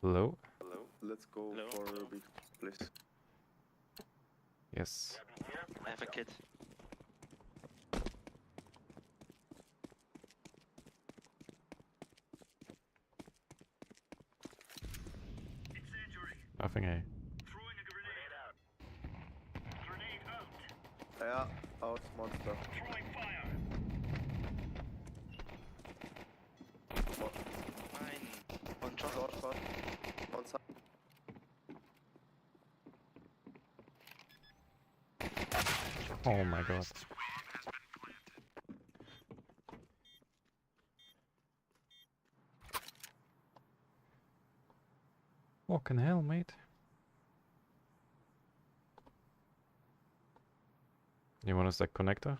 Hello? Hello. Let's go Hello? for a big place. Yes. I have a kit. Nothing A. Yeah, out monster. Mine. One shot. Short. One side. Oh my god. Fucking hell, mate. You want a stack connector?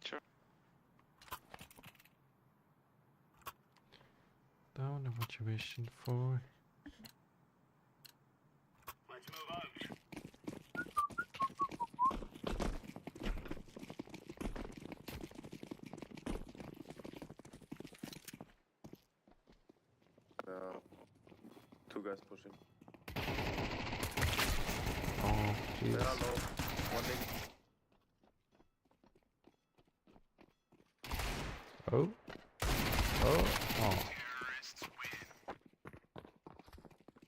Sure. Don't know what you're wishing for. Let's move out. Two guys pushing. Oh, jeez. Yeah, low. One leg. Oh. Oh. Oh.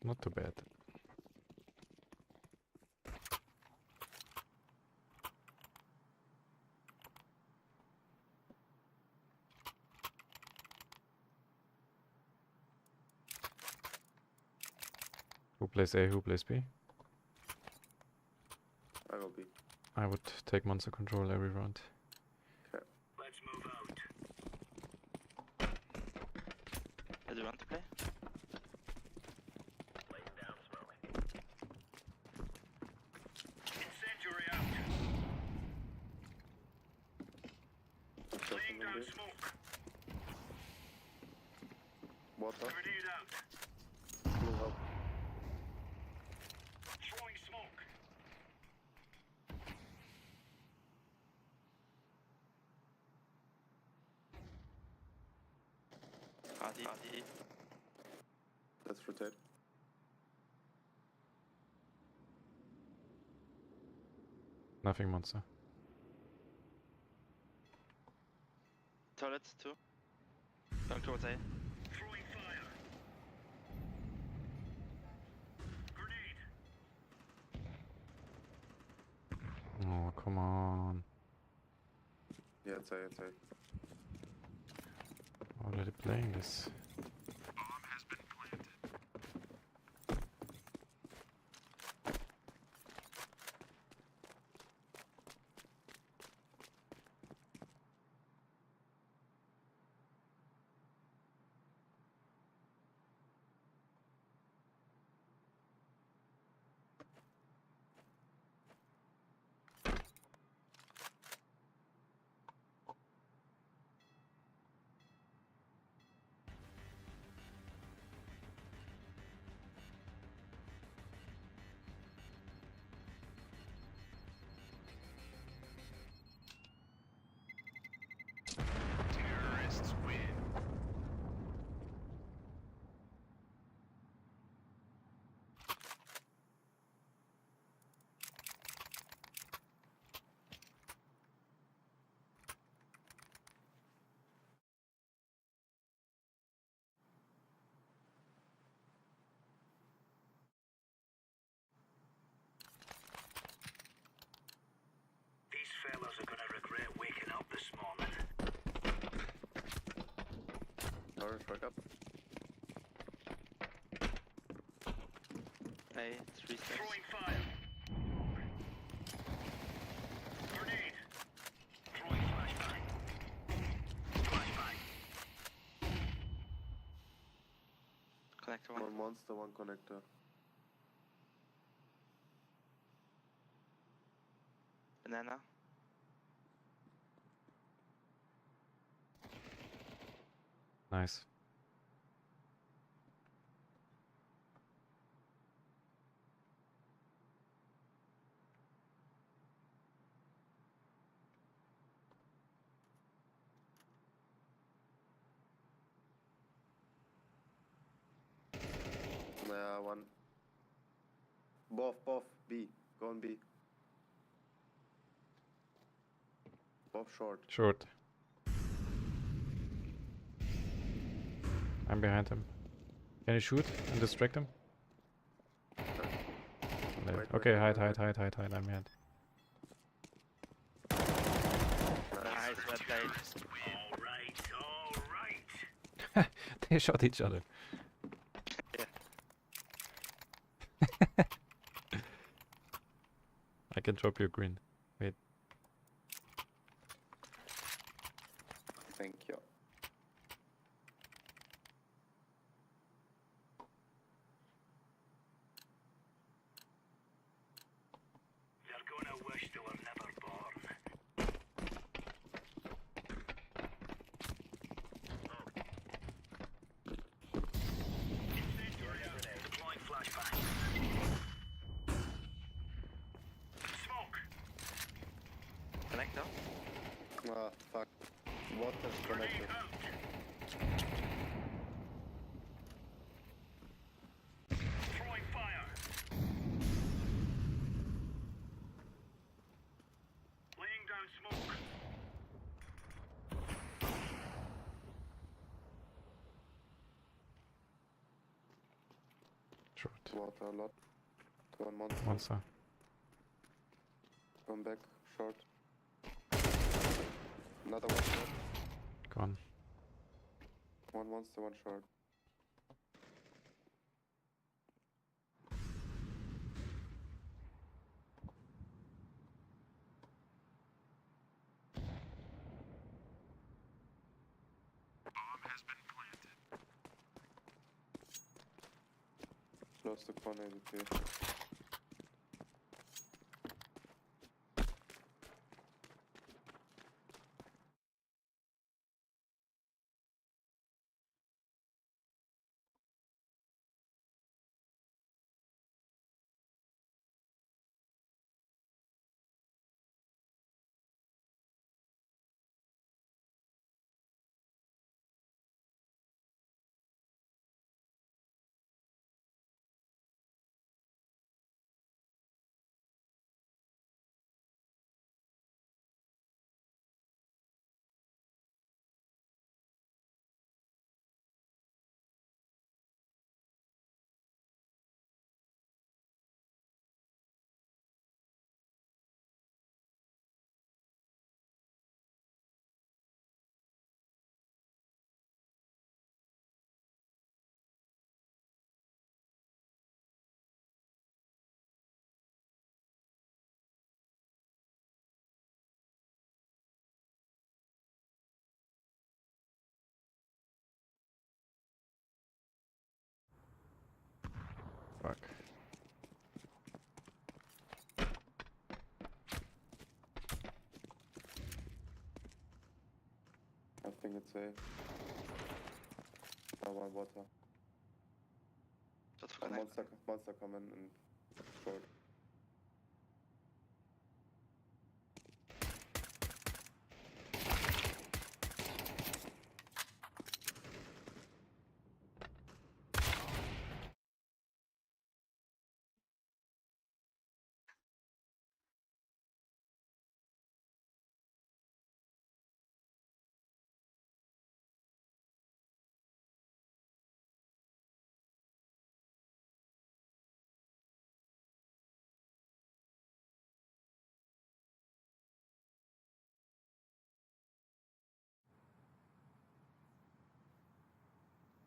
Not too bad. Who plays A, who plays B? I go B. I would take monster control every round. Let's move out. Do you want to play? Laying down smoke. Incendiary out. Laying down smoke. Water. Grenade out. Blue help. Throwing smoke. RD. Let's rotate. Nothing monster. Toilet, 2. Going towards A. Throwing fire. Grenade. Oh, come on. Yeah, it's A. Already playing this. Terrorists win. These fellas are gonna regret waking up this morning. Orange, back up. A, 3 steps. Throwing fire. Grenade. Throwing flashbang. Flashbang. Connector 1. One monster, one connector. Banana. Nice. one. Both. B. Go on B. Both short. Short. I'm behind him. Can you shoot and distract him? Late. Wait, Okay, wait, hide. wait. I'm behind. Nice, well played. All right. They shot each other. Yeah. I can drop you green. Wait. Thank you. They're gonna wish they were never born. Deploying flashbang. Smoke. Connector. Ah, fuck. Water's connected. Throwing fire. Laying down smoke. Short. Water a lot. One monster. Monster. Come back. Short. Another one short. Gone. One monster, one short. Close to corner ADP. Fuck. I think it's safe. No one water. Shot for One connector. monster coming and short.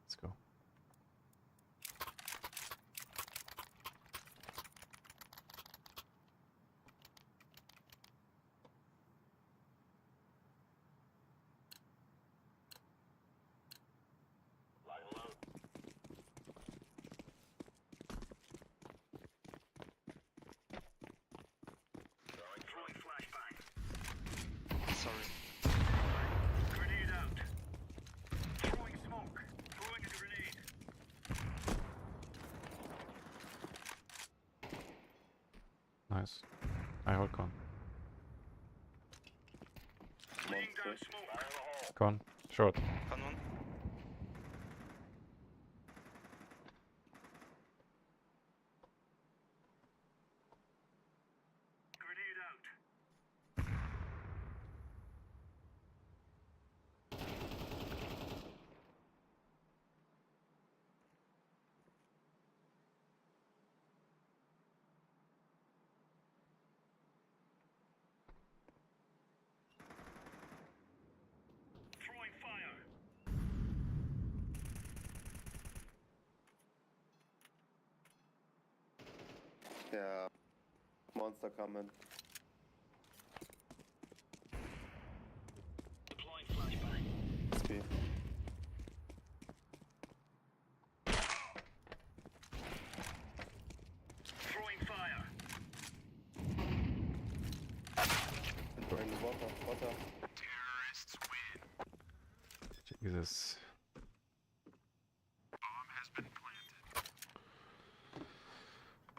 Let's go. Throwing flashbang. Sorry. Grenade out. Throwing smoke. Throwing a grenade. Nice. I hold con. Laying down Monster. smoke. Con. Short. Con one. Yeah. Monster coming. Deploying flashbang. Must be. Throwing fire. Throwing water. Water. Terrorists win. Jesus. Bomb has been planted.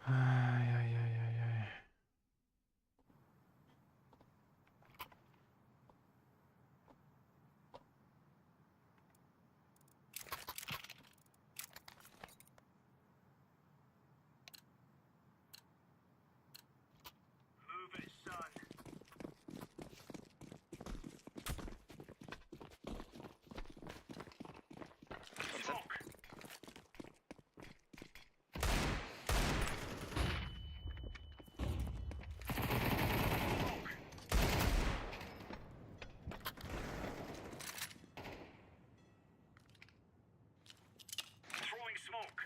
Ay, ay, ay, ay, ay. Move it, son. Smoke. Throwing smoke.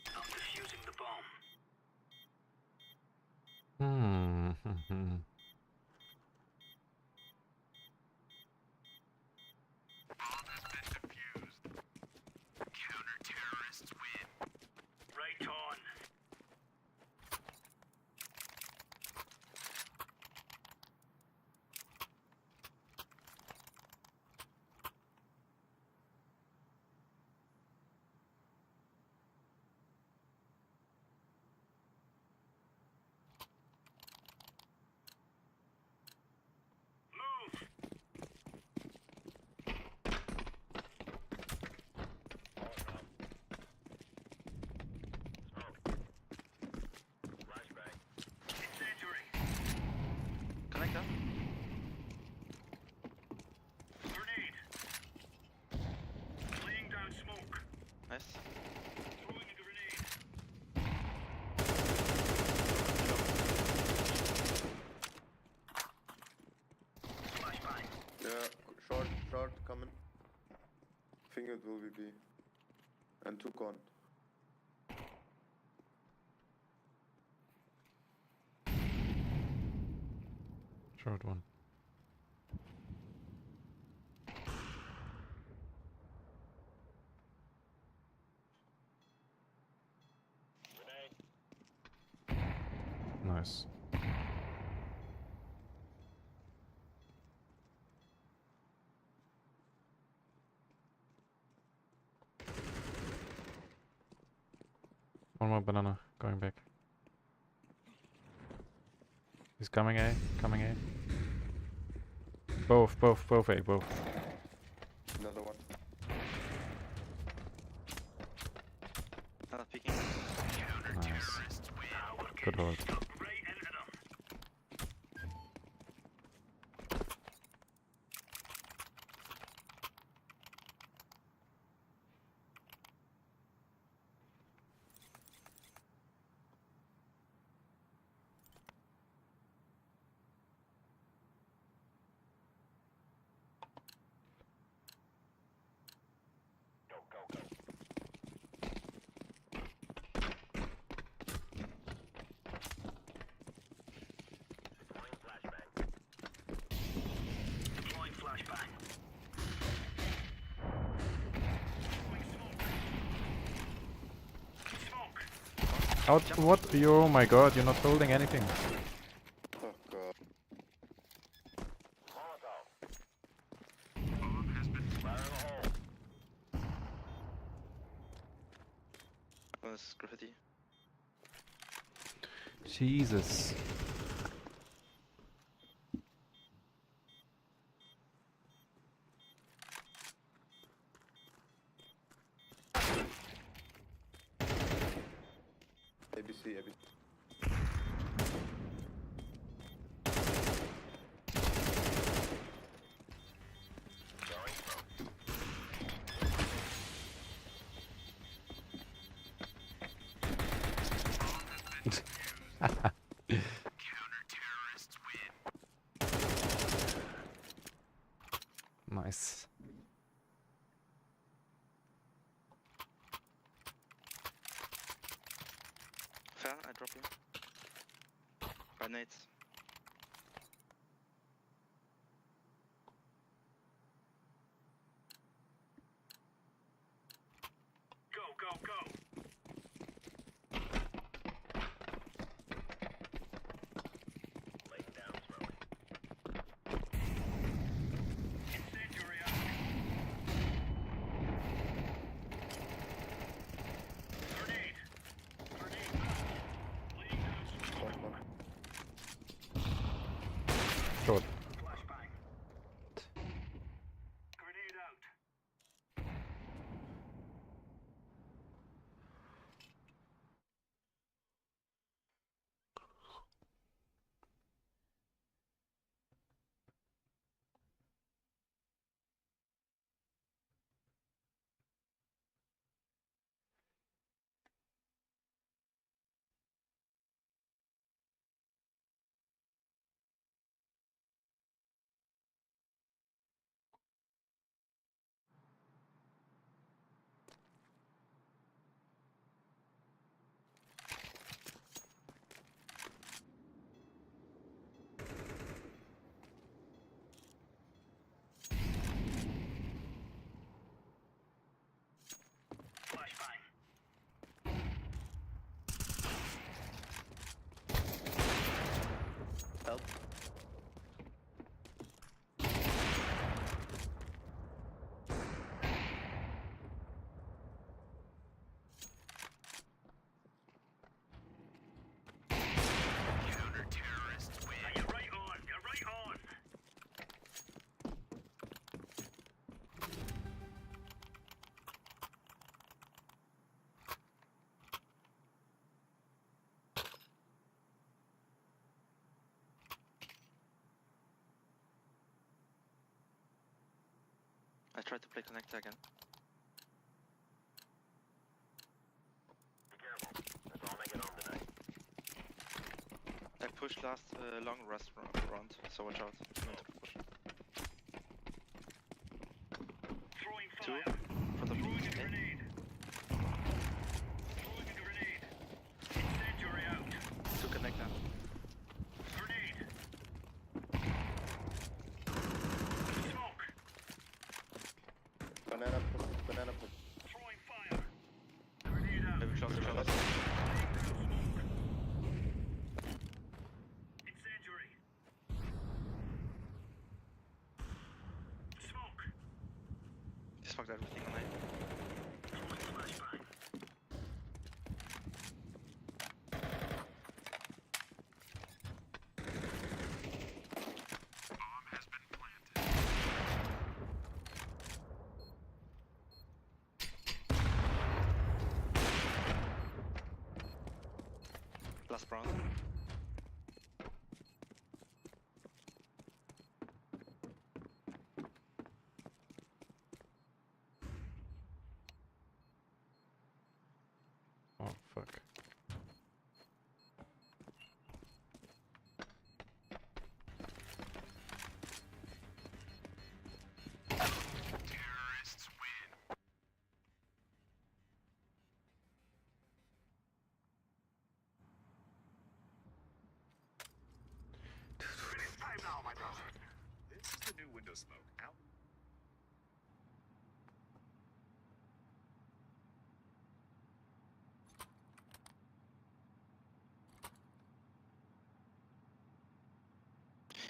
I'm defusing the bomb. Bomb has been defused. Counter-terrorists win. Right on. Move. Incendiary. Connector. Grenade. Laying down smoke. Nice. Throwing a grenade. Flashbang. Yeah. Short. Short coming. Think it will be B. And two gone. Short one. Nice. One more banana, going back. He's coming A, coming A. Both A, both. Another one. Another peeking. Nice. Good hold. Right into them. Out. What? Oh my god, you're not holding anything. Oh god. This graffiti. Jesus. ABC, ABC. Nice. Fair, I drop you. By nades. Go, go, go. Laying down smoke. Incendiary out. Grenade. Grenade out. Laying down smoke. One. Short. Flashbang. Grenade out. Flashbang. Help. You're right on. You're right on. I tried to play connector again. Be careful. That's all making home tonight. I pushed last long rest round, so watch out. I'm going to push. Throwing Two. fire. Front of Throwing a me. grenade. Throwing a grenade. Incendiary out. Two connector. Grenade. Smoke. Banana push. Banana push. Throwing fire. Grenade out. Maybe close, close. Laying down smoke. Incendiary. Smoke. He smoked everything on A. Throwing flashbang. Last round. Oh fuck.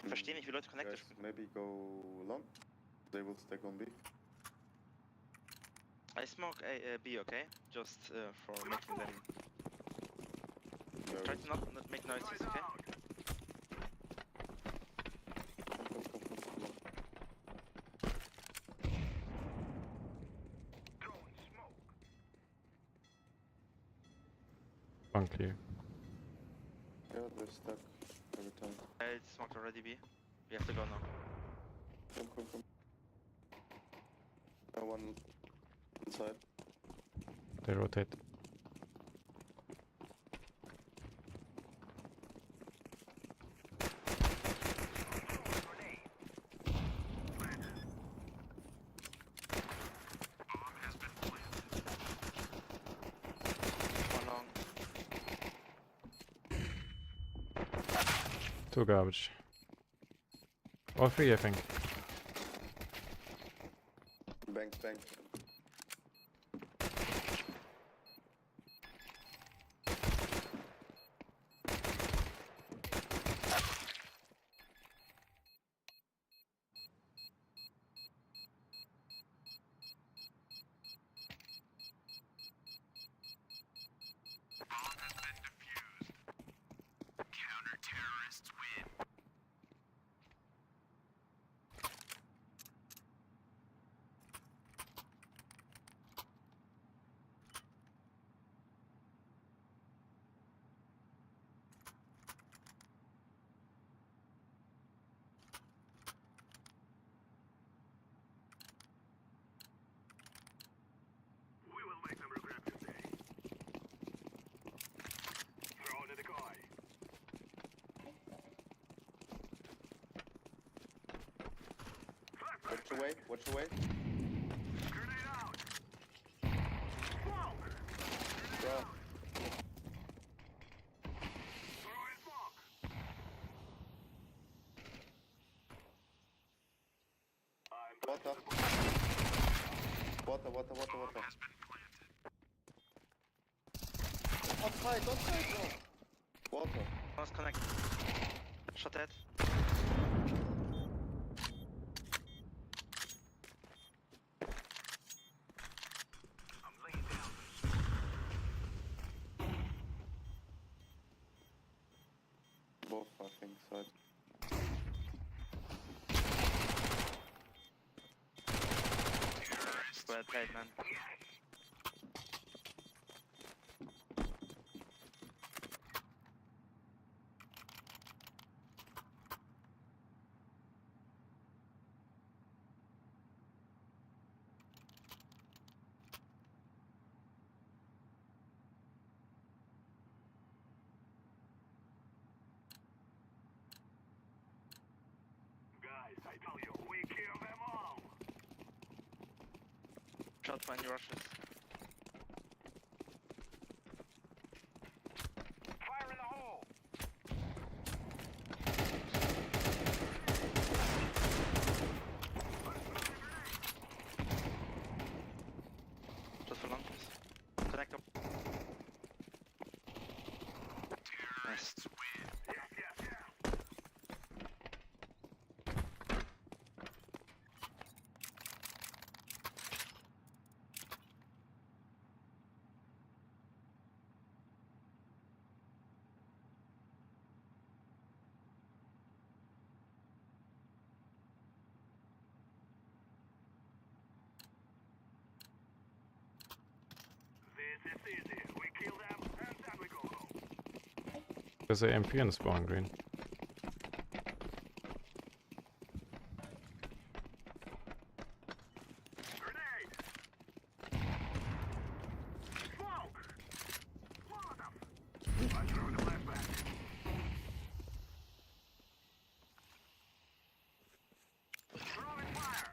Verstehen nicht, wie Leute connected Guys, spielen. maybe go long. They will stack on B. I smoke A, B, okay? Just for making them... Yeah, Try to not make noises, okay? come. One clear. Yeah, they're stuck every time. It's smoked already, B. We have to go now. Come. One inside. They rotate. One long. Two garbage. All three, I think. Bang. We will make them regret this day. Throw it to the guy. Watch away. Grenade out. Smoke. Bro. Throw in smoke. Water. Outside, bro. Water. One's connect. Shot dead. I'm laying down. Both, I think, side. Well played, man. Guys, I tell you, we kill them all. Shot when you rush this. Fire in the hole. Just for long, please. Connect up. Nice. Yes. This is easy. We kill them, and then we go home. There's an MP in the spawn green. Grenade! Smoke! Molotov! I'm throwing the flashback. Throwing fire!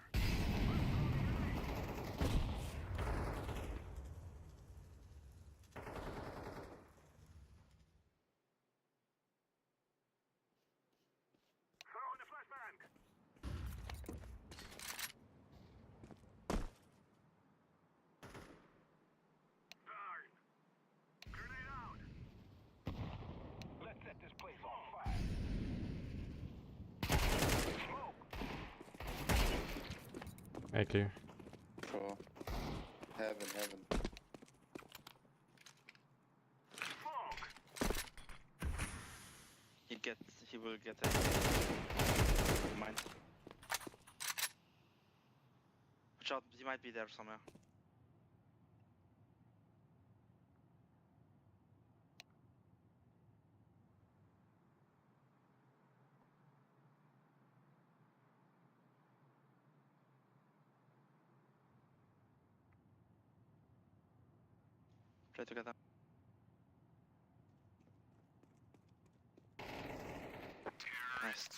A clear. Sure. Heaven. He will get a mine. Watch out, he might be there somewhere. Try to get up. Nice.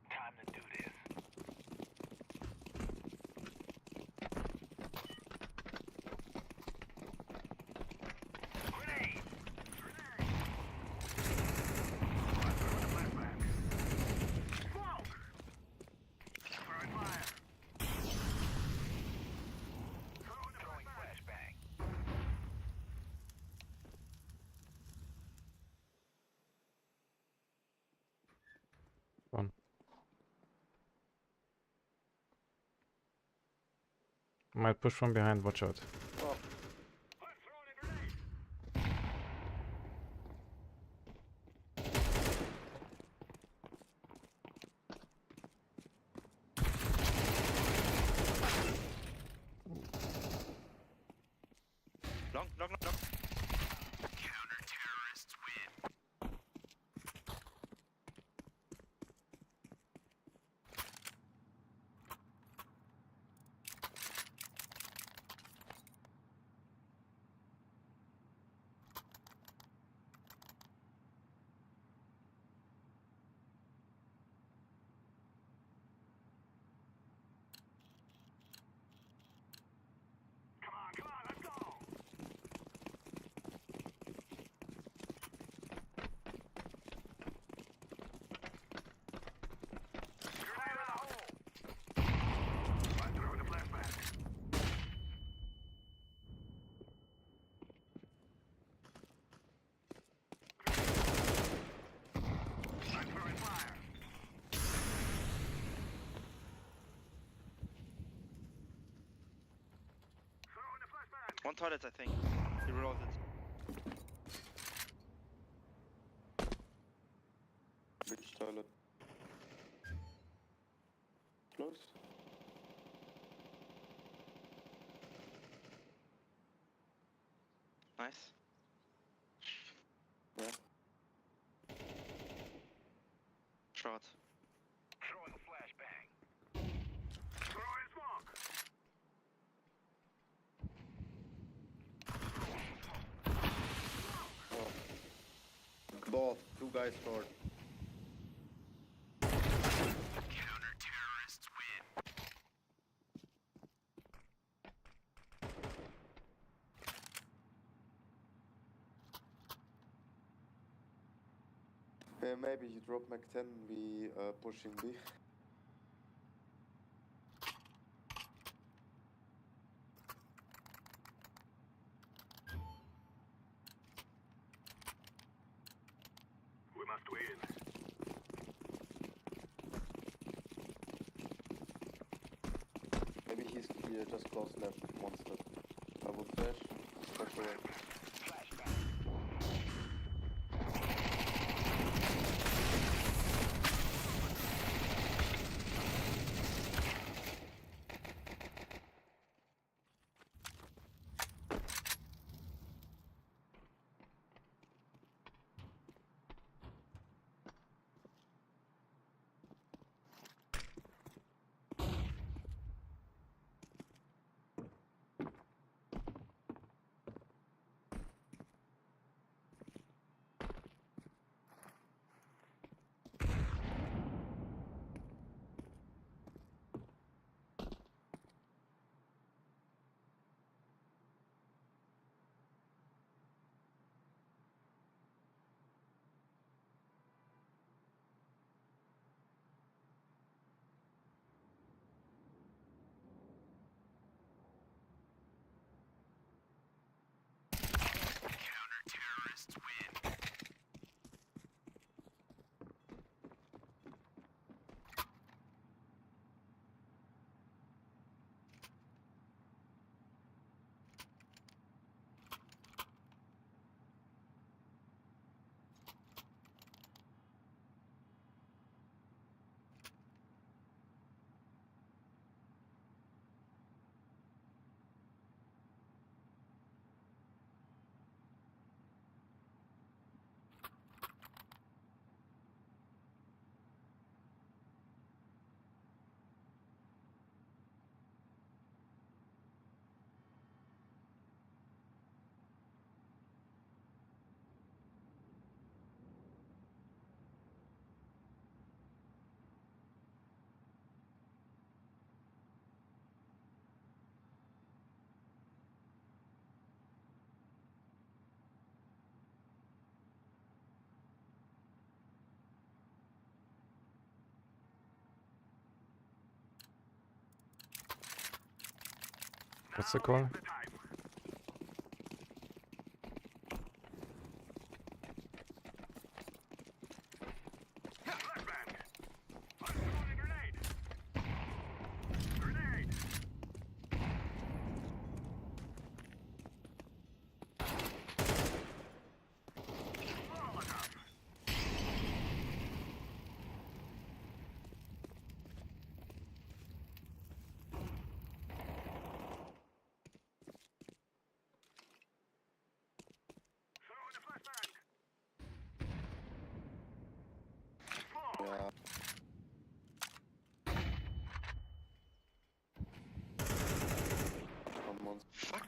Time to do this. Grenade! Flashback. Smoke! Throwing fire. Throwing flashbang. One. Might push from behind, watch out. Oh, I'm throwing a grenade. Long. Counter-terrorists win. Come on, let's go! Fire in the hole! I'm throwing a flashback. I'm throwing fire. Throwing a flashback. One toilet, I think. He reloaded. which toilet? Close. Nice. Yeah. Shot. Throwing a flashbang. Throwing smoke. Oh. Both. Two guys short. Counter-terrorists win. Maybe you drop Mac 10, we pushing B. We must win. Maybe he's clear, just close left, one step. I will flash. Flash away. Flashback. What's the call? Yeah. Come on. Fuck.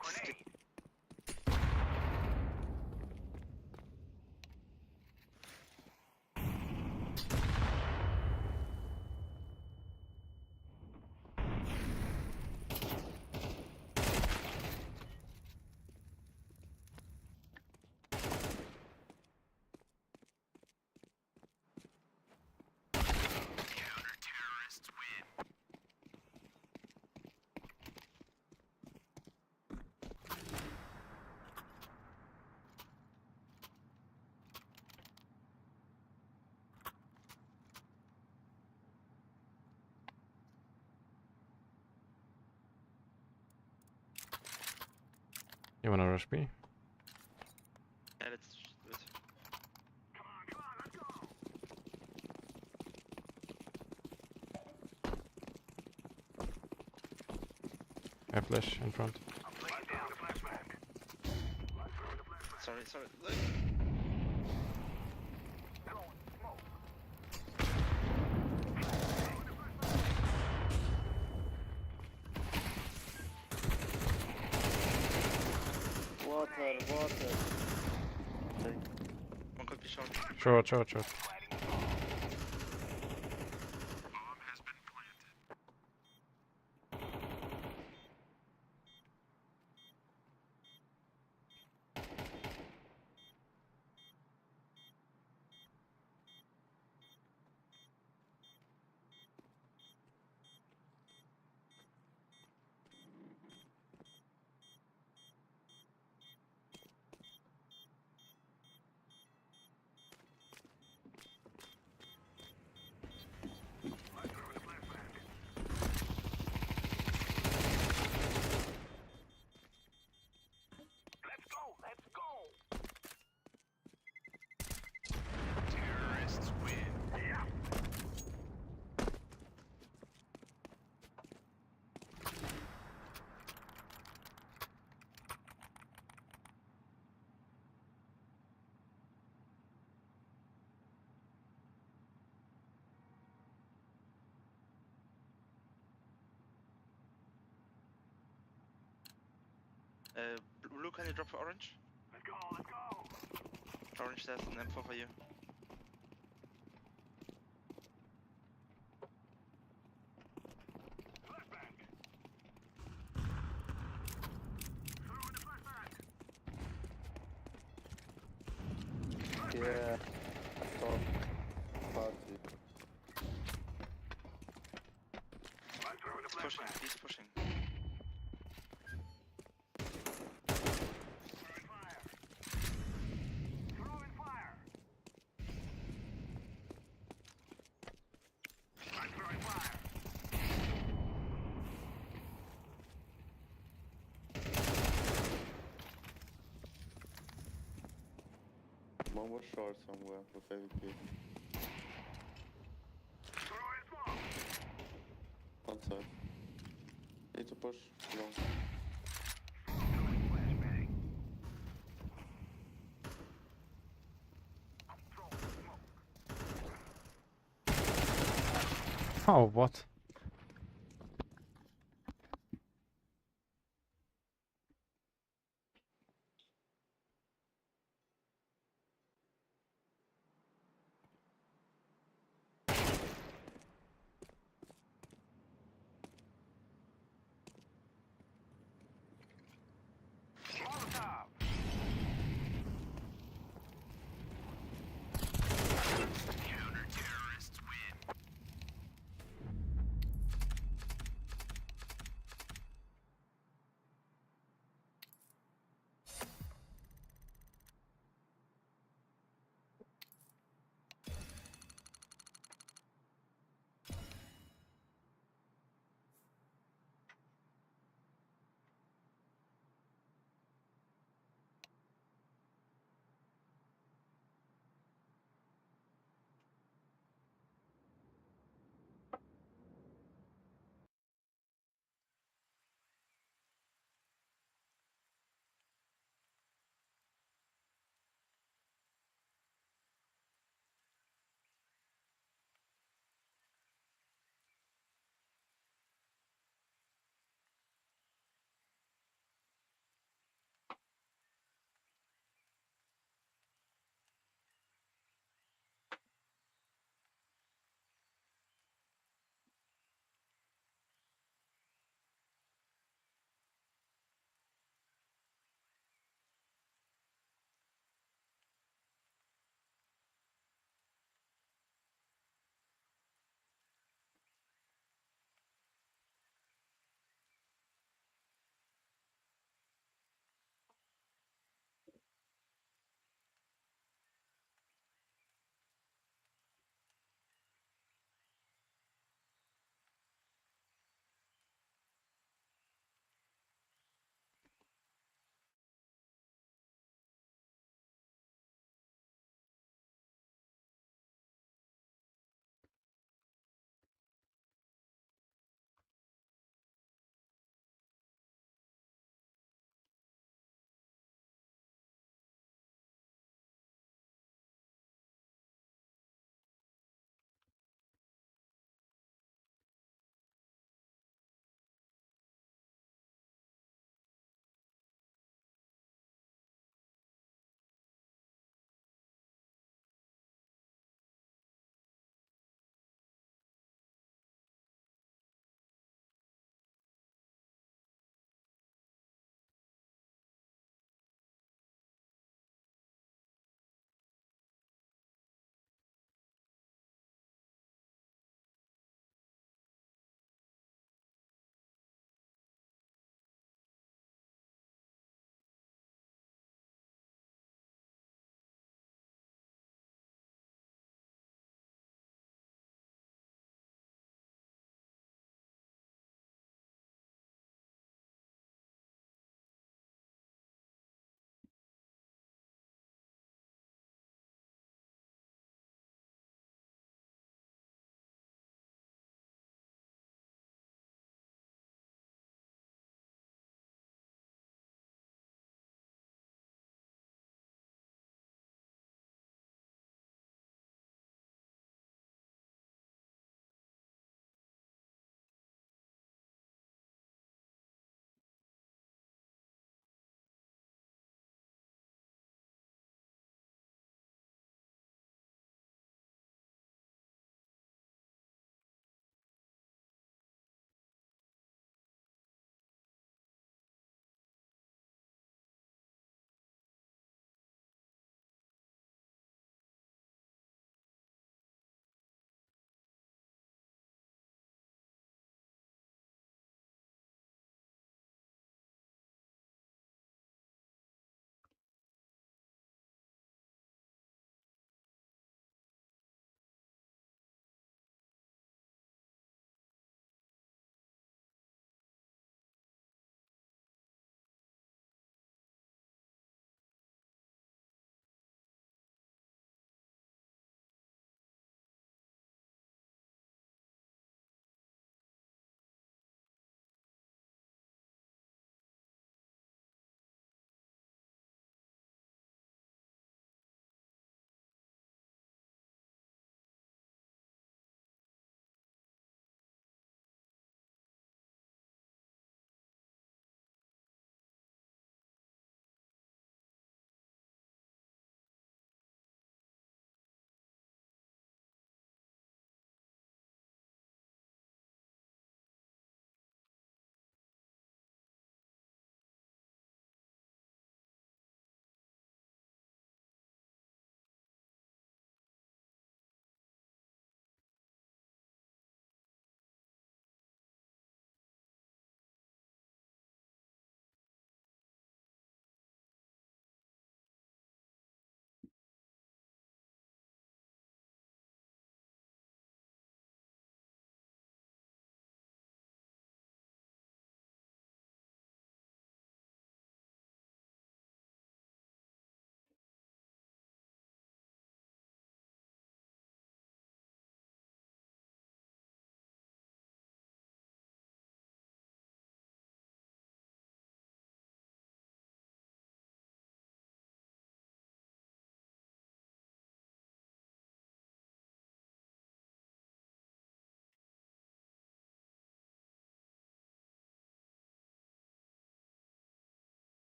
You wanna rush B? Yeah, let's do it. I have flash in front. Sorry. Look. Water. One could be short. Short. Blue, can you drop for orange? Let's go. Orange has an M4 for you. Yeah. Stop. Party. He's pushing. One was short somewhere with AVP. One side. Need to push long. Oh, what?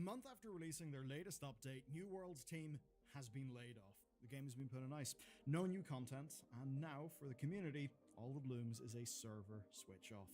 month after releasing their latest update, New World's team has been laid off. The game has been put on ice. No new content, and now, for the community, all that looms is a server switch off.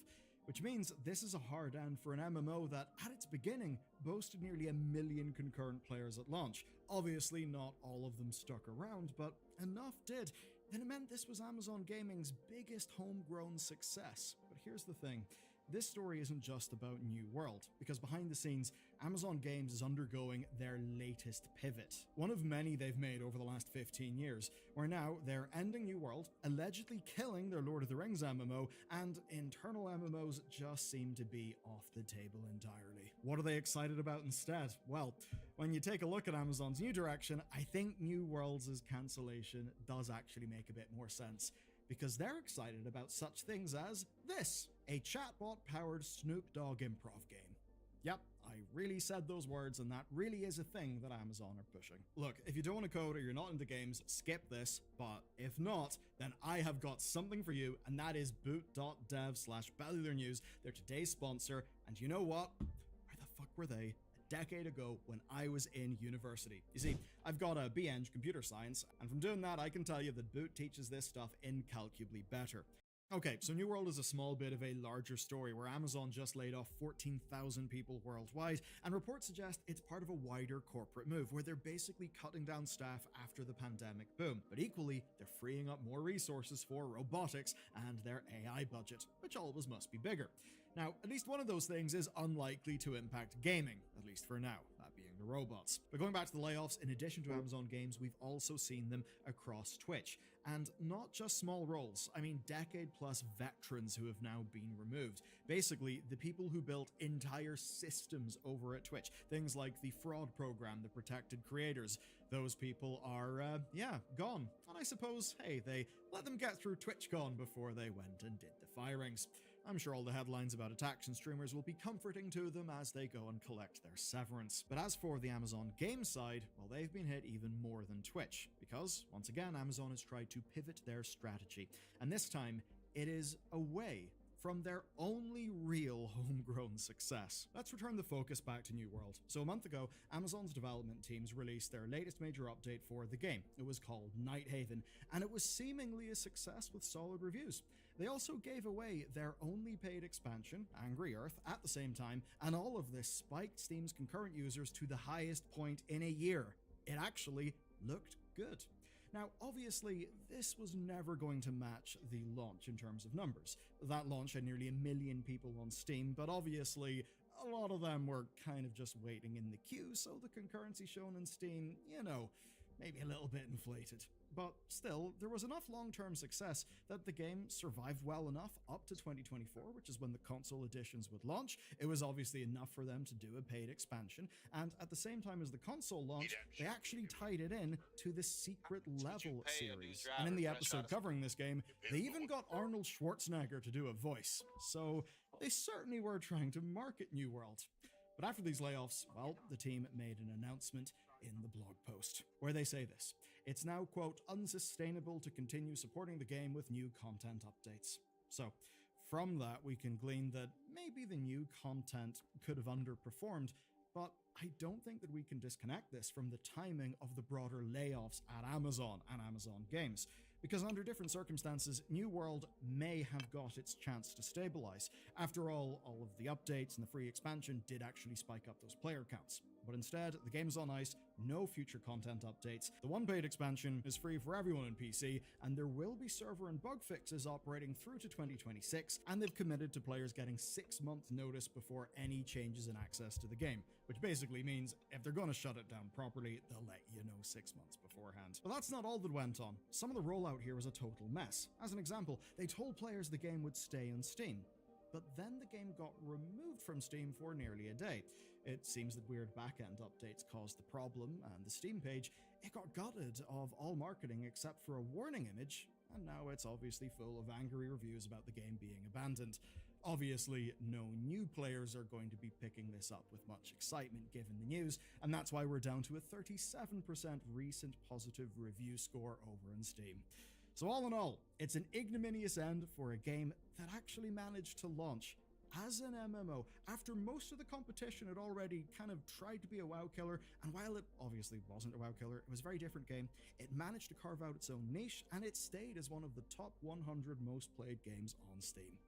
Which means this is a hard end for an MMO that, at its beginning, boasted nearly 1 million concurrent players at launch. Obviously, not all of them stuck around, but enough did. Then it meant this was Amazon Gaming's biggest homegrown success. But here's the thing. This story isn't just about New World, because behind the scenes, Amazon Games is undergoing their latest pivot. One of many they've made over the last 15 years, where now they're ending New World, allegedly killing their Lord of the Rings MMO, and internal MMOs just seem to be off the table entirely. What are they excited about instead? Well, when you take a look at Amazon's new direction, I think New Worlds' cancellation does actually make a bit more sense. Because they're excited about such things as this, a chatbot-powered Snoop Dogg improv game. Yep, I really said those words, and that really is a thing that Amazon are pushing. Look, if you don't want to code or you're not into games, skip this, but if not, then I have got something for you, and that is boot.dev/Bellular News. They're today's sponsor, and you know what? Where the fuck were they a decade ago when I was in university? You see, I've got a BEng computer science, and from doing that, I can tell you that Boot teaches this stuff incalculably better. Okay, so New World is a small bit of a larger story where Amazon just laid off 14,000 people worldwide, and reports suggest it's part of a wider corporate move where they're basically cutting down staff after the pandemic boom. But equally, they're freeing up more resources for robotics and their AI budget, which always must be bigger. Now, at least one of those things is unlikely to impact gaming, at least for now, that being the robots. But going back to the layoffs, in addition to Amazon Games, we've also seen them across Twitch. And not just small roles, I mean decade-plus veterans who have now been removed. Basically, the people who built entire systems over at Twitch. Things like the fraud program that protected creators. Those people are, gone. And I suppose, hey, they let them get through TwitchCon before they went and did the firings. I'm sure all the headlines about attacks and streamers will be comforting to them as they go and collect their severance. But as for the Amazon Games side, well, they've been hit even more than Twitch, because, once again, Amazon has tried to pivot their strategy, and this time, it is away from their only real homegrown success. Let's return the focus back to New World. So a month ago, Amazon's development teams released their latest major update for the game. It was called Night Haven, and it was seemingly a success with solid reviews. They also gave away their only paid expansion, Angry Earth, at the same time, and all of this spiked Steam's concurrent users to the highest point in a year. It actually looked good. Now, obviously, this was never going to match the launch in terms of numbers. That launch had nearly 1 million people on Steam, but obviously, a lot of them were kind of just waiting in the queue, so the concurrency shown in Steam, maybe a little bit inflated. But still, there was enough long-term success that the game survived well enough up to 2024, which is when the console editions would launch. It was obviously enough for them to do a paid expansion, and at the same time as the console launched, they actually tied it in to the Secret Level series. And in the episode covering this game, they even got Arnold Schwarzenegger to do a voice. So they certainly were trying to market New World. But after these layoffs, well, the team made an announcement in the blog post, where they say this: it's now, quote, unsustainable to continue supporting the game with new content updates. So, from that, we can glean that maybe the new content could have underperformed, but I don't think that we can disconnect this from the timing of the broader layoffs at Amazon and Amazon Games. Because under different circumstances, New World may have got its chance to stabilize. After all of the updates and the free expansion did actually spike up those player counts. But instead, the game's on ice, no future content updates. The one paid expansion is free for everyone on PC, and there will be server and bug fixes operating through to 2026, and they've committed to players getting 6-month notice before any changes in access to the game, which basically means if they're going to shut it down properly, they'll let you know 6 months beforehand. But that's not all that went on. Some of the rollout here was a total mess. As an example, they told players the game would stay on Steam. But then the game got removed from Steam for nearly a day. It seems that weird backend updates caused the problem, and the Steam page, it got gutted of all marketing except for a warning image, and now it's obviously full of angry reviews about the game being abandoned. Obviously, no new players are going to be picking this up with much excitement given the news, and that's why we're down to a 37% recent positive review score over in Steam. So all in all, it's an ignominious end for a game that actually managed to launch as an MMO after most of the competition had already kind of tried to be a WoW killer, and while it obviously wasn't a WoW killer, it was a very different game. It managed to carve out its own niche, and it stayed as one of the top 100 most played games on Steam.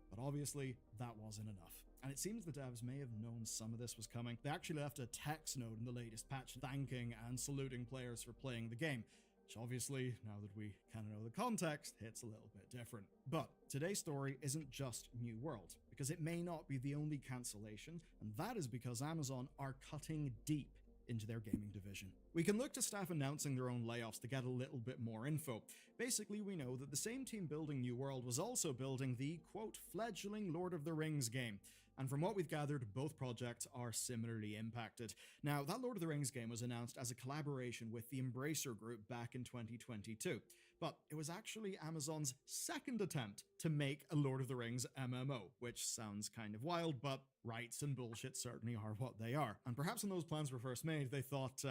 But obviously, that wasn't enough. And it seems the devs may have known some of this was coming. They actually left a text note in the latest patch thanking and saluting players for playing the game, which obviously, now that we kind of know the context, hits a little bit different. But today's story isn't just New World, because it may not be the only cancellation, and that is because Amazon are cutting deep into their gaming division. We can look to staff announcing their own layoffs to get a little bit more info. Basically, we know that the same team building New World was also building the, quote, fledgling Lord of the Rings game. And from what we've gathered, both projects are similarly impacted. Now, that Lord of the Rings game was announced as a collaboration with the Embracer Group back in 2022. But it was actually Amazon's second attempt to make a Lord of the Rings MMO, which sounds kind of wild, but rights and bullshit certainly are what they are. And perhaps when those plans were first made, they thought,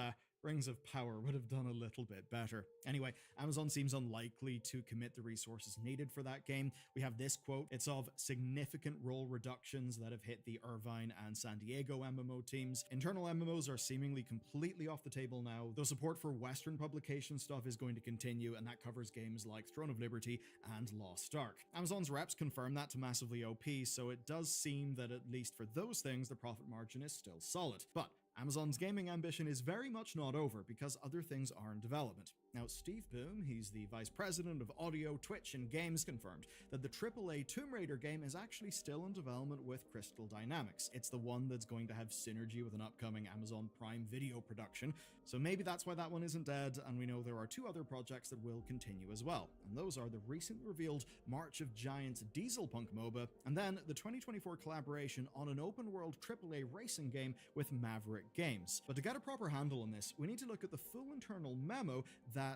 Rings of Power would have done a little bit better. Anyway, Amazon seems unlikely to commit the resources needed for that game. We have this quote. It's of significant role reductions that have hit the Irvine and San Diego MMO teams. Internal MMOs are seemingly completely off the table now, though support for Western publication stuff is going to continue, and that covers games like Throne of Liberty and Lost Ark. Amazon's reps confirm that to massively OP, so it does seem that at least for those things, the profit margin is still solid. But Amazon's gaming ambition is very much not over because other things are in development. Now, Steve Boom, he's the vice president of audio, Twitch, and games, confirmed that the AAA Tomb Raider game is actually still in development with Crystal Dynamics. It's the one that's going to have synergy with an upcoming Amazon Prime Video production, so maybe that's why that one isn't dead, and we know there are two other projects that will continue as well, and those are the recently revealed March of Giants Dieselpunk MOBA, and then the 2024 collaboration on an open-world AAA racing game with Maverick Games. But to get a proper handle on this, we need to look at the full internal memo that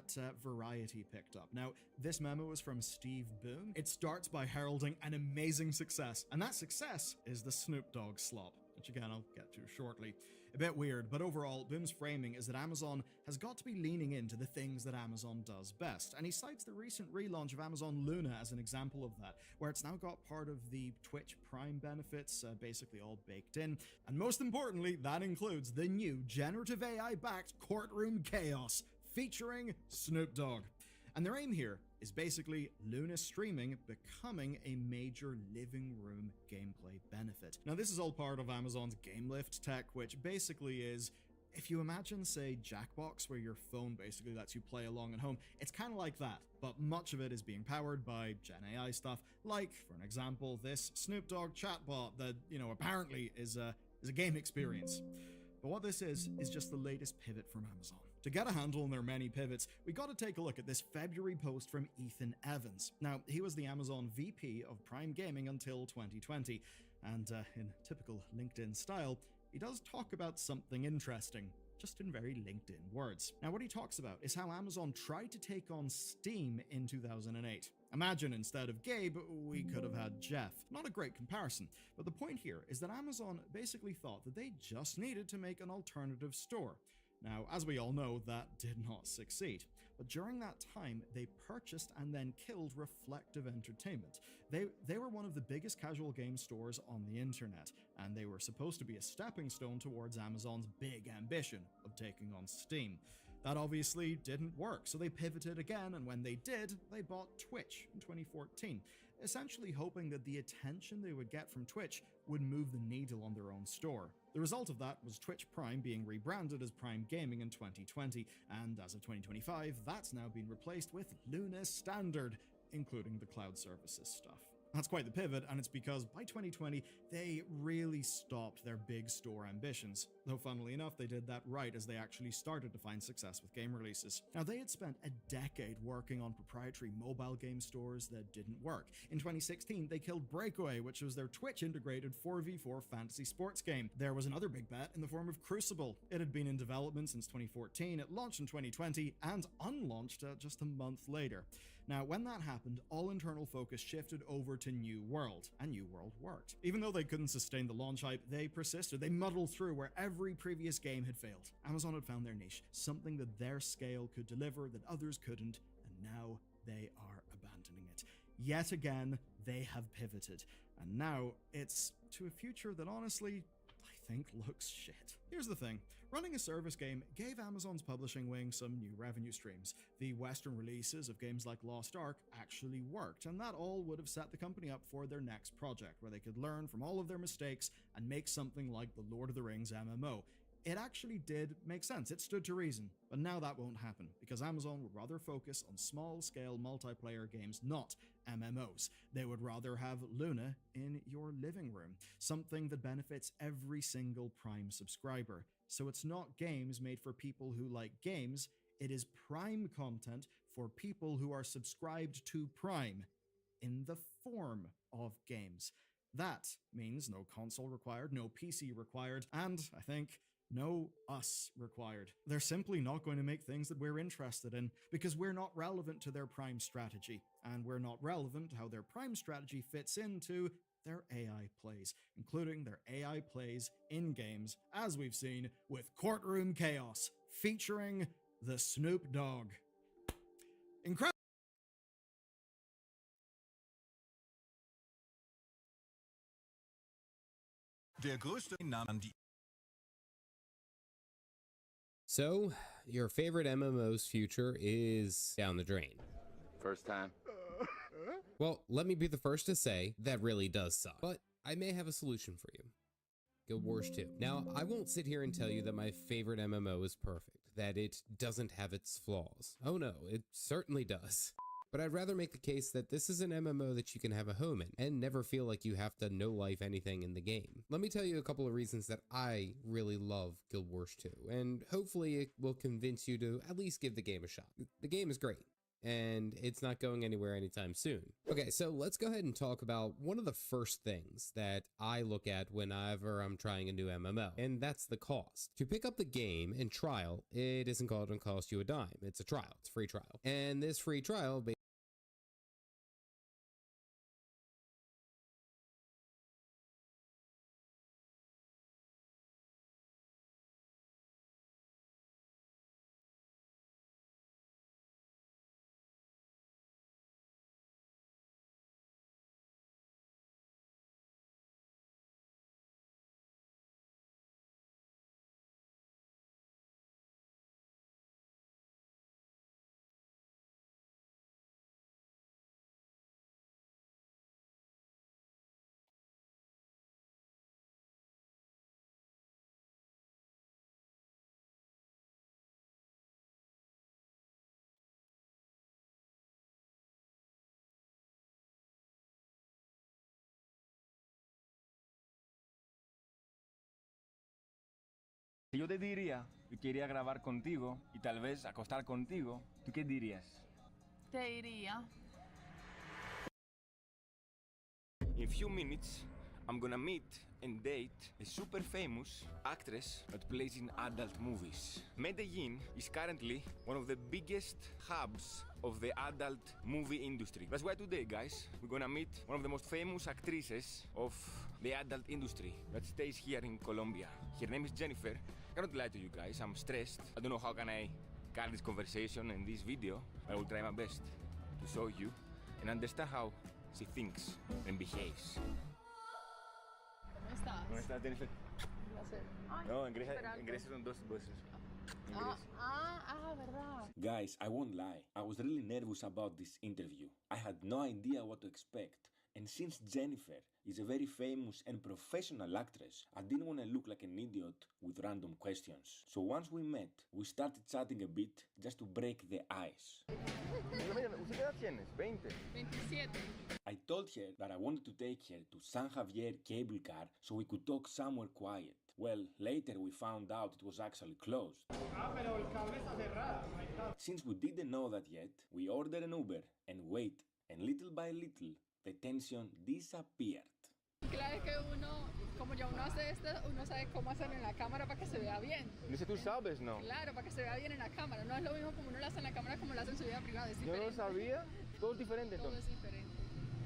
Variety picked up. Now, this memo is from Steve Boom. It starts by heralding an amazing success, and that success is the Snoop Dogg slop, which again I'll get to shortly. A bit weird, but overall, Boom's framing is that Amazon has got to be leaning into the things that Amazon does best, and he cites the recent relaunch of Amazon Luna as an example of that, where it's now got part of the Twitch Prime benefits basically all baked in, and most importantly, that includes the new generative AI-backed Courtroom Chaos, featuring Snoop Dogg. And their aim here is basically Luna streaming becoming a major living room gameplay benefit. Now, this is all part of Amazon's GameLift tech, which basically is, if you imagine, say, Jackbox, where your phone basically lets you play along at home, it's kind of like that, but much of it is being powered by Gen AI stuff, like, for an example, this Snoop Dogg chatbot that, apparently is a game experience. But what this is just the latest pivot from Amazon. To get a handle on their many pivots, we got to take a look at this February post from Ethan Evans. Now, he was the Amazon VP of Prime Gaming until 2020, and in typical LinkedIn style, he does talk about something interesting, just in very LinkedIn words. Now, what he talks about is how Amazon tried to take on Steam in 2008. Imagine instead of Gabe, we could have had Jeff. Not a great comparison, but the point here is that Amazon basically thought that they just needed to make an alternative store. Now, as we all know, that did not succeed. But during that time, they purchased and then killed Reflective Entertainment. They were one of the biggest casual game stores on the internet, and they were supposed to be a stepping stone towards Amazon's big ambition of taking on Steam. That obviously didn't work, so they pivoted again, and when they did, they bought Twitch in 2014, essentially hoping that the attention they would get from Twitch would move the needle on their own store. The result of that was Twitch Prime being rebranded as Prime Gaming in 2020, and as of 2025, that's now been replaced with Luna Standard, including the cloud services stuff. That's quite the pivot, and it's because by 2020, they really stopped their big store ambitions. Though funnily enough, they did that right as they actually started to find success with game releases. Now, they had spent a decade working on proprietary mobile game stores that didn't work. In 2016, they killed Breakaway, which was their Twitch-integrated 4v4 fantasy sports game. There was another big bet in the form of Crucible. It had been in development since 2014, it launched in 2020, and unlaunched just a month later. Now, when that happened, all internal focus shifted over to New World, and New World worked. Even though they couldn't sustain the launch hype, they persisted. They muddled through where every previous game had failed. Amazon had found their niche, something that their scale could deliver that others couldn't, and now they are abandoning it. Yet again, they have pivoted. And now it's to a future that honestly, I think looks shit. Here's the thing. Running a service game gave Amazon's publishing wing some new revenue streams. The Western releases of games like Lost Ark actually worked, and that all would have set the company up for their next project, where they could learn from all of their mistakes and make something like the Lord of the Rings MMO. It actually did make sense. It stood to reason. But now that won't happen, because Amazon would rather focus on small-scale multiplayer games, not MMOs. They would rather have Luna in your living room, something that benefits every single Prime subscriber. So it's not games made for people who like games, it is Prime content for people who are subscribed to Prime in the form of games. That means no console required, no PC required, and, I think, no us required. They're simply not going to make things that we're interested in because we're not relevant to their Prime strategy, and we're not relevant to how their Prime strategy fits into their AI plays, including their AI plays in games, as we've seen with Courtroom Chaos, featuring the Snoop Dogg. Incredible. Der größte Name an die. So, your favorite MMO's future is down the drain. First time. Well, let me be the first to say that really does suck, but I may have a solution for you. Guild Wars 2. Now, I won't sit here and tell you that my favorite MMO is perfect, that it doesn't have its flaws. Oh no, it certainly does. But I'd rather make the case that this is an MMO that you can have a home in and never feel like you have to no-life anything in the game. Let me tell you a couple of reasons that I really love Guild Wars 2, and hopefully it will convince you to at least give the game a shot. The game is great, and it's not going anywhere anytime soon. Okay, so let's go ahead and talk about one of the first things that I look at whenever I'm trying a new MMO, and that's the cost. To pick up the game and trial, it isn't going to cost you a dime. It's a trial. It's a free trial. And this free trial Yo te diría que quería grabar contigo y tal vez acostar contigo, ¿tú qué dirías? Te diría. In few minutes, I'm gonna meet and date a super famous actress that plays in adult movies. Medellin is currently one of the biggest hubs of the adult movie industry. That's why today, guys, we're gonna meet one of the most famous actresses of the adult industry that stays here in Colombia. Her name is Jennifer. I cannot lie to you guys, I'm stressed. I don't know how can I carry this conversation and this video, but I will try my best to show you and understand how she thinks and behaves. ¿Cómo estás? ¿Cómo estás, Jennifer? Un placer. Ay, No, en Grecia esperando. son dos voces. ¿Verdad? Guys, I won't lie. I was really nervous about this interview. I had no idea what to expect. And since Jennifer is a very famous and professional actress, I didn't want to look like an idiot with random questions. So once we met, we started chatting a bit just to break the ice. ¿Usted qué edad tienes? 20. 27. I told her that I wanted to take her to San Javier cable car so we could talk somewhere quiet. Well, later we found out it was actually closed. Since we didn't know that yet, we ordered an Uber and wait, and little by little, the tension disappeared. Claro, es que uno, como ya uno hace esto, uno sabe cómo hacerlo en la cámara para que se vea bien. Dice, ¿tú sabes? No. Claro, para que se vea bien en la cámara. No es lo mismo como uno lo hace en la cámara como lo hace en su vida privada. Es Yo diferente. no lo sabía. Todo es diferente Todo entonces. es diferente.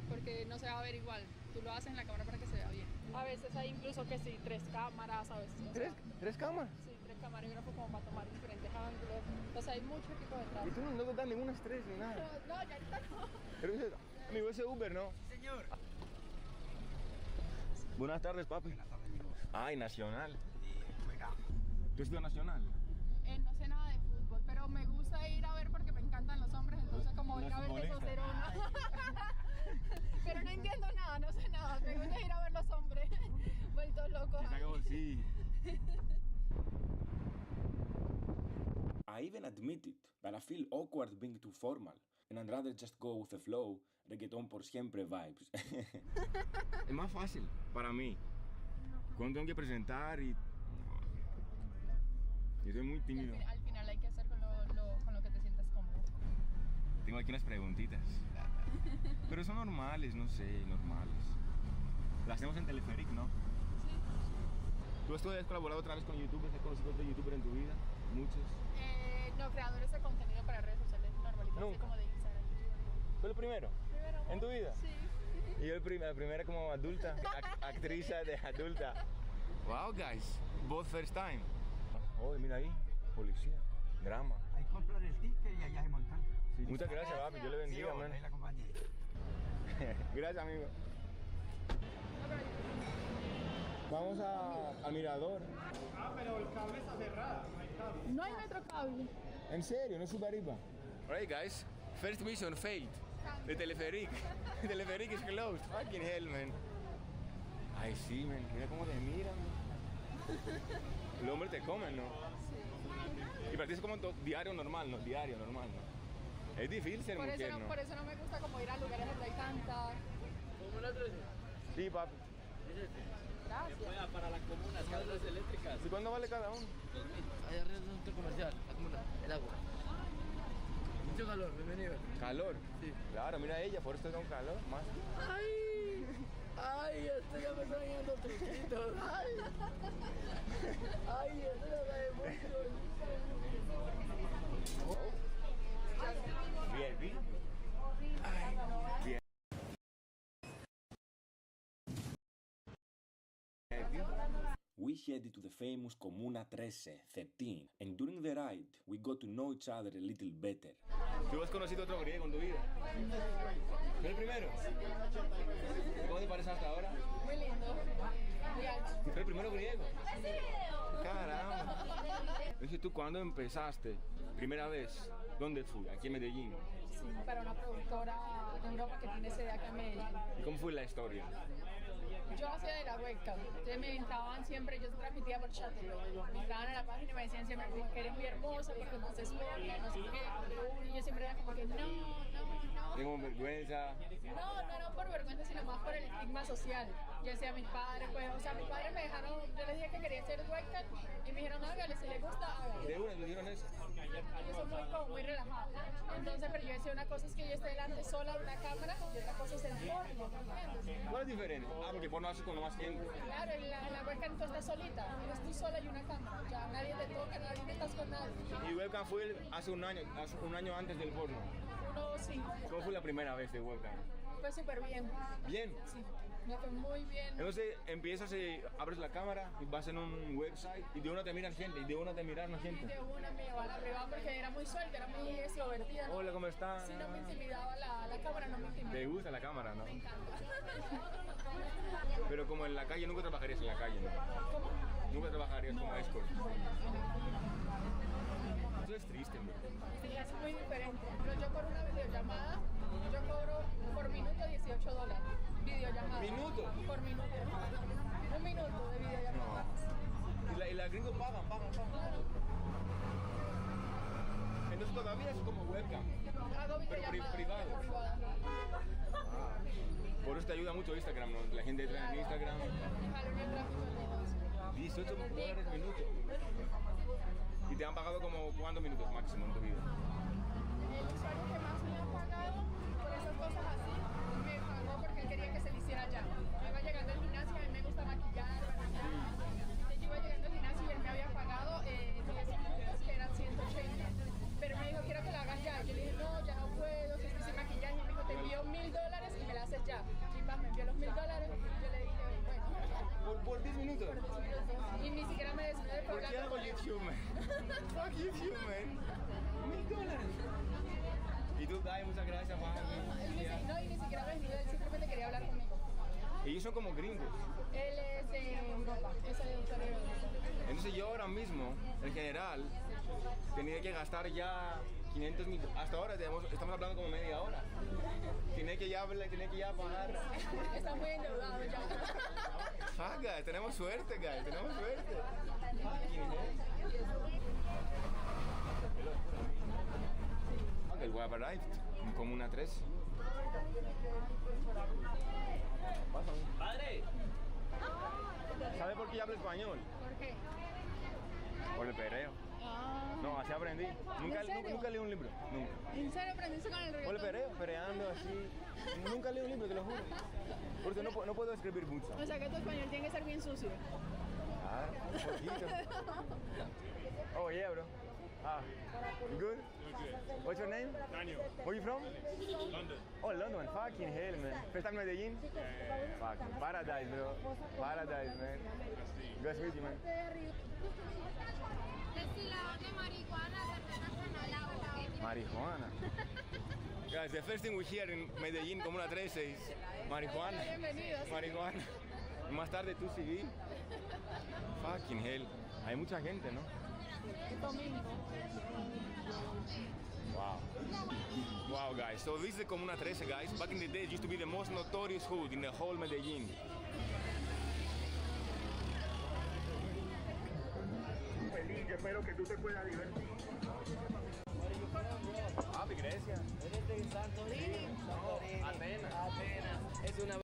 Porque no se va a ver igual. Tú lo haces en la cámara para que se vea bien. A veces hay incluso que sí, 3 cámaras, a veces. ¿Tres cámaras? Sí, 3 camarógrafos como para tomar diferentes ángulos. Entonces hay mucho equipo detrás. Y tú no te dan ningún estrés ni nada. No, ya ahorita no. Pero dice, amigo, ese Uber, ¿no? Señor. Buenas tardes, papi. Buenas tardes, amigo. Ay, Nacional. Juega. ¿Tú estudias Nacional? No sé nada de fútbol, pero me gusta ir a ver porque me encantan los hombres, entonces como ir a ver de 2-0-1. Pero no entiendo nada, no sé nada, me gusta ir a ver los hombres vueltos locos. Sí. I even admit it, but I feel awkward being too formal, and I'd rather just go with the flow, reggaeton por siempre vibes. Es más fácil para mí. Cuando tengo que presentar y... Yo soy muy tímido. Al final hay que hacer con lo que te sientas cómodo. Tengo aquí unas preguntitas. Pero son normales, no sé, normales. Las hacemos en Teleferic, ¿no? Sí. ¿Tú has colaborado otra vez con youtubers? ¿Has conocido otros youtubers en tu vida? Muchos. No, creadores de contenido para redes sociales normalitos, así como de Instagram. ¿Fue el primero? ¿En tu vida? Sí. Y yo la primera como adulta, actriz de adulta. Wow, guys, both first time. Oh, mira ahí, policía, drama. Ahí compran el ticket y allá se montan. Sí. Muchas gracias, papi, yo le bendiga, man. Ahí la compañía. Gracias, amigo. Vamos al mirador. Pero el cable está cerrado, no hay cable. No hay metro cable. ¿En serio? ¿No sube arriba? Alright, guys, first mission failed. The Teleferic. The Teleferic is closed. Fucking hell, man. Ay, sí, man, mira cómo te miran. Los hombres te comen, ¿no? Sí. Y para ti es como diario normal, ¿no? Diario normal, ¿no? Es difícil ser mujer, ¿no? Por eso no me gusta como ir a lugares donde hay tanta... ¿Cómo la 13? Sí, papi. Gracias. Para las comunas, cables eléctricas. ¿Y cuándo vale cada uno? 2000. Allá arriba es un centro comercial, la comuna, el agua. Mucho calor, bienvenido. ¿Calor? Sí. Claro, mira ella, por esto es un calor más. ¡Ay! ¡Ay! Esto ya me está yendo truquitos. ¡Ay! ¡Ay! Esto ya sabe mucho. Bien, bien. Ay, bien. We headed to the famous Comuna 13, and during the ride, we got to know each other a little better. ¿Tú has conocido otro griego en tu vida? ¿Fue el primero? ¿Cómo te parece hasta ahora? Muy lindo. Muy alto. ¿Fue el primero griego? Caramba. Entonces, ¿tú cuándo empezaste? Primera vez. ¿Dónde fui? Aquí en Medellín. Sí, para una productora de Europa que tiene sede acá en Medellín. ¿Y cómo fue la historia? Yo hacía de la webcam, entonces me invitaban siempre, yo transmitía por chat, me entraban a la página y me decían siempre como que eres muy hermosa, porque no se suelta, no sé qué, y yo siempre era como que no. Tengo vergüenza. No por vergüenza, sino más por el estigma social. Yo decía a mis padres, pues, o sea, mis padres me dejaron, yo les dije que quería ser webcam y me dijeron, hágale, si les gusta, hágale. ¿De una me dijeron eso? Ellos son muy relajados. Entonces, pero yo decía, una cosa es que yo esté delante sola de una cámara y otra cosa es el porno, ¿entiendes? ¿Cuál es diferente? Ah, porque porno hace con más gente. Claro, en la webcam tú estás solita, eres tú sola y una cámara, ya nadie te toca, nadie estás con nadie. Y webcam fue hace un año antes del porno. Sí. ¿Cómo fue la primera vez de webcam? Fue súper bien. ¿Bien? Sí, me fue muy bien. Entonces empiezas, abres la cámara y vas en un website y de una te miran gente y de una te miran gente. Y de una me llevaba a la privada porque era muy suelta, era muy extrovertida. Hola, ¿cómo estás? Sí, no me intimidaba la cámara, no me intimidaba. ¿Te gusta la cámara, no? Me encanta. Pero como en la calle, nunca trabajarías en la calle, ¿no? ¿Cómo? Nunca trabajarías como escort. Eso es triste, ¿no? Sí, es muy diferente. Pero yo por una videollamada, yo cobro por minuto $18. Videollamada. ¿Minuto? Por minuto. Un minuto de videollamada. No. Y la gringos pagan. Entonces todavía es como webcam. Hago videollamadas. Privado. Ah, por eso te ayuda mucho Instagram, ¿no? La gente entra en Instagram. Dejaron el tráfico de negocio. $18 minuto. ¿Y te han pagado como cuántos minutos máximo en tu vida? El usuario que más me ha pagado por esas cosas así, me pagó porque él quería que se le hiciera ya. Yo iba llegando al gimnasio, a mí me gusta maquillar, entonces yo iba llegando al gimnasio y él me había pagado 10 minutos, que eran 180. Pero me dijo, quiero que lo hagas ya. Yo le dije, no, ya no puedo, que estoy sin maquillaje. Y me dijo, te envío $1000 y me lo haces ya. Y más me envió los $1000. Yo le dije, bueno. ¿Por 10 minutos? Y ni siquiera me desnudé ¿Por qué hago YouTube, man? Fuck YouTube, man. $1000. Y tú, ay, muchas gracias, Juan. No, y ni siquiera me desnudé, él simplemente quería hablar conmigo. Ellos son como gringos. Él es de Europa, es el doctor de Europa. Entonces yo ahora mismo, en general, tenía que gastar ya 500 mil. Hasta ahora estamos hablando como media hora. Tiene que ya pagar. Está muy endeudado ya. Ah, guys, tenemos suerte, guys, tenemos suerte. Okay, we have arrived in Comuna 3. ¡Padre! ¿Sabe por qué yo hablo español? ¿Por qué? Por el perreo. No, así aprendí. Nunca leí un libro, nunca. ¿En serio aprendiste con el Por el reggaetón? perreo, pereando así. Nunca leí un libro, te lo juro. Porque no puedo escribir mucho. O sea que tu español tiene que ser bien sucio. Ah, un poquito. Oh, yeah, bro. Ah, you good? What's your name? Daniel. Where you from? London. Oh, London. Fucking hell, man. First time in Medellín? Fucking paradise, bro. Paradise, man. Good to meet you, man. Destilado de marihuana, cerveza con Marihuana. Guys, the first thing we hear in Medellín, Comuna 13, is marihuana. Bienvenidos. Marihuana. Y más tarde tú civil. Fucking hell. Hay mucha gente, ¿no? Domingo. Wow. Wow, guys. So this is the Comuna 13, guys. Back in the day, it used to be the most notorious hood in the whole Medellín. Feliz, espero que tú te puedas divertir. Ah, Grecia. ¿Eres de Santorini? No, Atenas. Es una